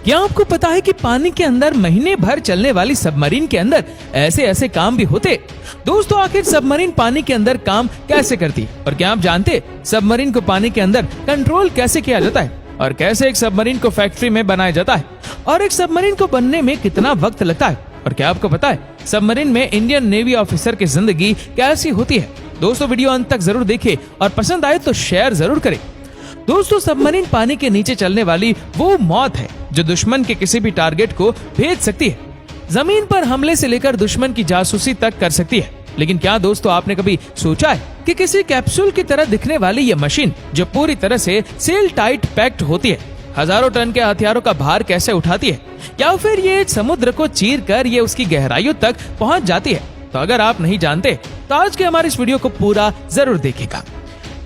क्या आपको पता है कि पानी के अंदर महीने भर चलने वाली सबमरीन के अंदर ऐसे ऐसे काम भी होते? दोस्तों, आखिर सबमरीन पानी के अंदर काम कैसे करती है? और क्या आप जानते सबमरीन को पानी के अंदर कंट्रोल कैसे किया जाता है? और कैसे एक सबमरीन को फैक्ट्री में बनाया जाता है? और एक सबमरीन को बनने में कितना वक्त लगता है? और क्या आपको पता है सबमरीन में इंडियन नेवी ऑफिसर की जिंदगी कैसी होती है? दोस्तों, वीडियो अंत तक जरूर देखें और पसंद आए तो शेयर जरूर करें। दोस्तों, सबमरीन पानी के नीचे चलने वाली वो मौत है जो दुश्मन के किसी भी टारगेट को भेज सकती है। जमीन पर हमले से लेकर दुश्मन की जासूसी तक कर सकती है। लेकिन क्या दोस्तों, आपने कभी सोचा है कि किसी कैप्सूल की तरह दिखने वाली ये मशीन जो पूरी तरह से सील टाइट पैक्ड होती है, हजारों टन के हथियारों का भार कैसे उठाती है? या फिर ये समुद्र को चीर कर ये उसकी गहराइयों तक पहुंच जाती है? तो अगर आप नहीं जानते तो आज के हमारे इस वीडियो को पूरा जरूर देखेगा,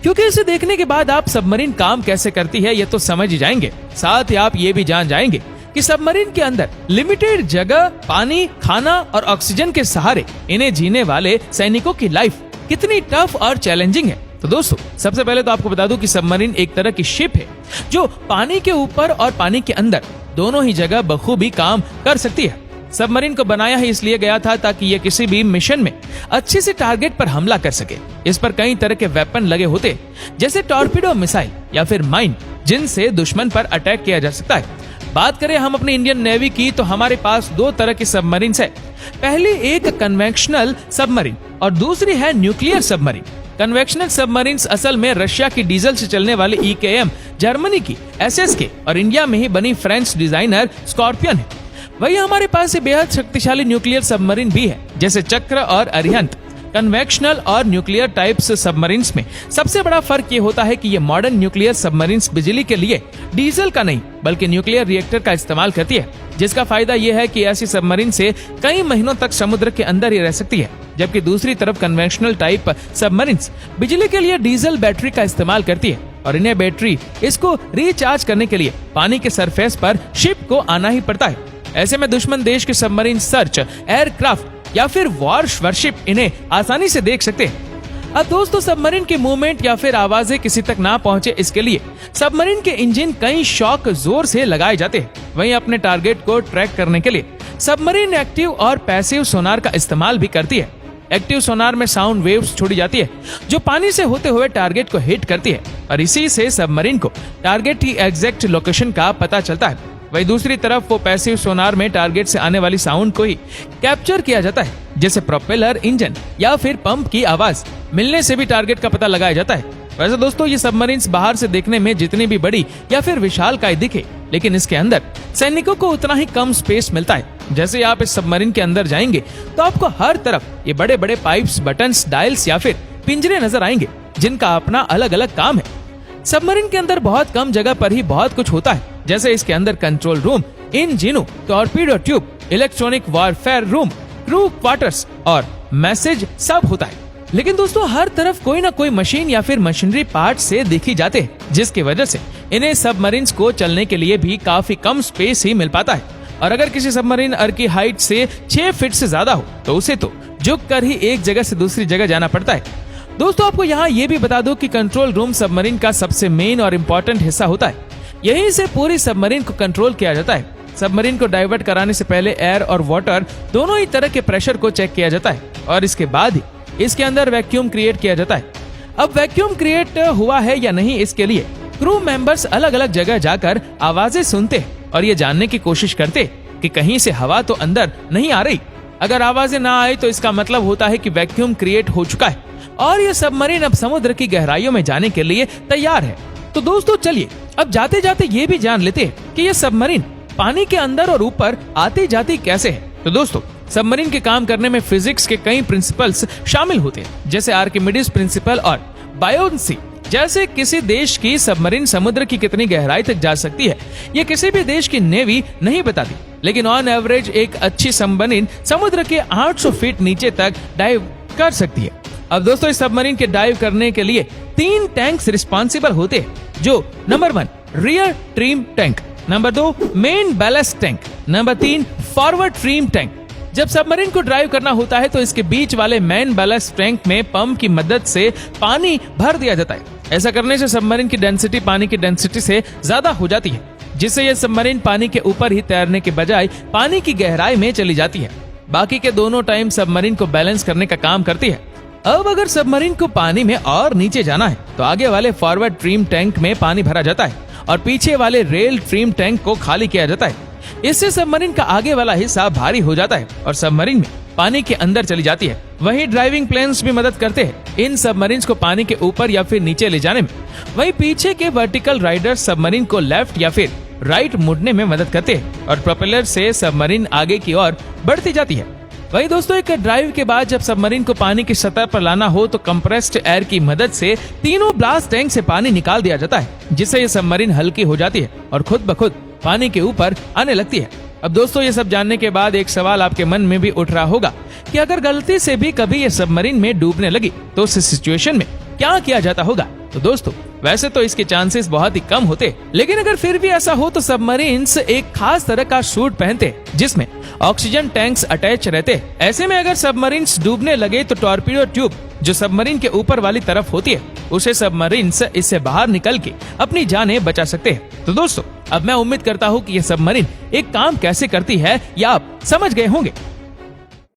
क्योंकि इसे देखने के बाद आप सबमरीन काम कैसे करती है ये तो समझ ही जाएंगे। साथ ही आप ये भी जान जाएंगे कि सबमरीन के अंदर लिमिटेड जगह, पानी, खाना और ऑक्सीजन के सहारे इन्हें जीने वाले सैनिकों की लाइफ कितनी टफ और चैलेंजिंग है। तो दोस्तों, सबसे पहले तो आपको बता दूं कि सबमरीन एक तरह की शिप है जो पानी के ऊपर और पानी के अंदर दोनों ही जगह बखूबी काम कर सकती है। सबमरीन को बनाया ही इसलिए गया था ताकि ये किसी भी मिशन में अच्छे से टारगेट पर हमला कर सके। इस पर कई तरह के वेपन लगे होते, जैसे टॉर्पीडो मिसाइल या फिर माइन, जिनसे दुश्मन पर अटैक किया जा सकता है। बात करें हम अपनी इंडियन नेवी की, तो हमारे पास दो तरह की सबमरीन है। पहली एक कन्वेंशनल सबमरीन और दूसरी है न्यूक्लियर सबमरीन। कन्वेंशनल सबमरीन्स असल में रशिया की डीजल से चलने वाली EKM, जर्मनी की SSK और इंडिया में ही बनी फ्रेंच डिजाइनर स्कॉर्पियन है। वही हमारे पास बेहद शक्तिशाली न्यूक्लियर सबमरीन भी है, जैसे चक्र और अरिहंत। कन्वेंशनल और न्यूक्लियर टाइप्स सबमरीन्स में सबसे बड़ा फर्क ये होता है कि ये मॉडर्न न्यूक्लियर सबमरीन्स बिजली के लिए डीजल का नहीं बल्कि न्यूक्लियर रिएक्टर का इस्तेमाल करती है, जिसका फायदा ये है कि ऐसी सबमरीन से कई महीनों तक समुद्र के अंदर ही रह सकती है। जबकि दूसरी तरफ कन्वेंशनल टाइप सबमरीन्स बिजली के लिए डीजल बैटरी का इस्तेमाल करती है और इन्हें बैटरी इसको रिचार्ज करने के लिए पानी के सरफेस पर शिप को आना ही पड़ता है। ऐसे में दुश्मन देश के सबमरीन सर्च एयरक्राफ्ट या फिर वॉरशिप इन्हें आसानी से देख सकते हैं। अब दोस्तों, सबमरीन की मूवमेंट या फिर आवाजें किसी तक ना पहुंचे, इसके लिए सबमरीन के इंजन कई शॉक जोर से लगाए जाते हैं। वहीं अपने टारगेट को ट्रैक करने के लिए सबमरीन एक्टिव और पैसिव सोनार का इस्तेमाल भी करती है। एक्टिव सोनार में साउंड वेव्स छोड़ी जाती है जो पानी से होते हुए टारगेट को हिट करती है और इसी से सबमरीन को टारगेट की एग्जैक्ट लोकेशन का पता चलता है। वही दूसरी तरफ वो पैसिव सोनार में टारगेट से आने वाली साउंड को ही कैप्चर किया जाता है, जैसे प्रोपेलर, इंजन या फिर पंप की आवाज मिलने से भी टारगेट का पता लगाया जाता है। वैसे दोस्तों, ये सबमरीन्स बाहर से देखने में जितनी भी बड़ी या फिर विशालकाय दिखे, लेकिन इसके अंदर सैनिकों को उतना ही कम स्पेस मिलता है। जैसे आप इस सबमरीन के अंदर जाएंगे तो आपको हर तरफ ये बड़े बड़े पाइप्स, बटन्स, डायल्स या फिर पिंजरे नजर आएंगे, जिनका अपना अलग अलग काम है। सबमरीन के अंदर बहुत कम जगह पर ही बहुत कुछ होता है, जैसे इसके अंदर control room, engine, torpedo tube, electronic warfare room, crew quarters और मैसेज सब होता है। लेकिन दोस्तों, हर तरफ कोई ना कोई मशीन या फिर मशीनरी पार्ट से दिखी जाते हैं, जिसकी वजह से इन्हें सबमरीन्स को चलने के लिए भी काफी कम स्पेस ही मिल पाता है। और अगर किसी सबमरीन की हाइट से 6 फीट से ज्यादा हो तो उसे तो झुक कर ही एक जगह से दूसरी जगह जाना पड़ता है। दोस्तों, आपको यहाँ ये भी बता दूं कि कंट्रोल रूम सबमरीन का सबसे मेन और इम्पोर्टेंट हिस्सा होता है। यहीं से पूरी सबमरीन को कंट्रोल किया जाता है। सबमरीन को डाइवर्ट कराने से पहले एयर और वाटर दोनों ही तरह के प्रेशर को चेक किया जाता है और इसके बाद ही इसके अंदर वैक्यूम क्रिएट किया जाता है। अब वैक्यूम क्रिएट हुआ है या नहीं, इसके लिए क्रू मेंबर्स अलग अलग जगह जाकर आवाजें सुनते हैं और ये जानने की कोशिश करते कि कहीं से हवा तो अंदर नहीं आ रही। अगर आवाजें ना आए तो इसका मतलब होता है कि वैक्यूम क्रिएट हो चुका है और ये सबमरीन अब समुद्र की गहराइयों में जाने के लिए तैयार है। तो दोस्तों, चलिए अब जाते जाते ये भी जान लेते हैं कि ये सबमरीन पानी के अंदर और ऊपर आती जाती कैसे है। तो दोस्तों, सबमरीन के काम करने में फिजिक्स के कई प्रिंसिपल्स शामिल होते हैं, जैसे आर्किमिडीज प्रिंसिपल और बायोन्सी। जैसे किसी देश की सबमरीन समुद्र की कितनी गहराई तक जा सकती है, ये किसी भी देश की नेवी नहीं बताती, लेकिन ऑन एवरेज एक अच्छी सबमरीन समुद्र के 800 फीट नीचे तक डाइव कर सकती है। अब दोस्तों, इस सबमरीन के डाइव करने के लिए 3 टैंक्स रिस्पॉन्सिबल होते हैं, जो number 1 rear trim tank, number 2 main ballast tank, number 3 forward trim tank. जब सबमरीन को ड्राइव करना होता है तो इसके बीच वाले मेन बैलेस्ट टैंक में पंप की मदद से पानी भर दिया जाता है। ऐसा करने से सबमरीन की डेंसिटी पानी की डेंसिटी से ज्यादा हो जाती है, जिससे यह सबमरीन पानी के ऊपर ही तैरने के बजाय पानी की गहराई में चली जाती है। बाकी के दोनों टाइम सबमरीन को बैलेंस करने का काम करती है। अब अगर सबमरीन को पानी में और नीचे जाना है तो आगे वाले फॉरवर्ड ट्रिम टैंक में पानी भरा जाता है और पीछे वाले रेल ट्रिम टैंक को खाली किया जाता है। इससे सबमरीन का आगे वाला हिस्सा भारी हो जाता है और सबमरीन में पानी के अंदर चली जाती है। वहीं ड्राइविंग प्लेन्स भी मदद करते हैं इन सबमरीन्स को पानी के ऊपर या फिर नीचे ले जाने में। वहीं पीछे के वर्टिकल राइडर सबमरीन को लेफ्ट या फिर राइट मुड़ने में मदद करते हैं और प्रोपेलर से सबमरीन आगे की ओर बढ़ती जाती है। वहीं दोस्तों एक ड्राइव के बाद जब सबमरीन को पानी की सतह पर लाना हो तो कंप्रेस्ड एयर की मदद से तीनों ब्लास्ट टैंक से पानी निकाल दिया जाता है, जिससे ये सबमरीन हल्की हो जाती है और खुद ब खुद पानी के ऊपर आने लगती है। अब दोस्तों ये सब जानने के बाद एक सवाल आपके मन में भी उठ रहा होगा कि अगर गलती से भी कभी ये सबमरीन में डूबने लगी तो उस सिचुएशन में क्या किया जाता होगा। तो दोस्तों वैसे तो इसके चांसेस बहुत ही कम होते, लेकिन अगर फिर भी ऐसा हो तो सबमरीन्स एक खास तरह का सूट पहनते हैं जिसमें ऑक्सीजन टैंक्स अटैच रहते हैं। ऐसे में अगर सबमरीन्स डूबने लगे तो टॉर्पीडो ट्यूब जो सबमरीन के ऊपर वाली तरफ होती है उसे सबमरीन्स इससे बाहर निकल के अपनी जानें बचा सकते हैं। तो दोस्तों अब मैं उम्मीद करता हूँ कि ये सबमरीन एक काम कैसे करती है या आप समझ गए होंगे।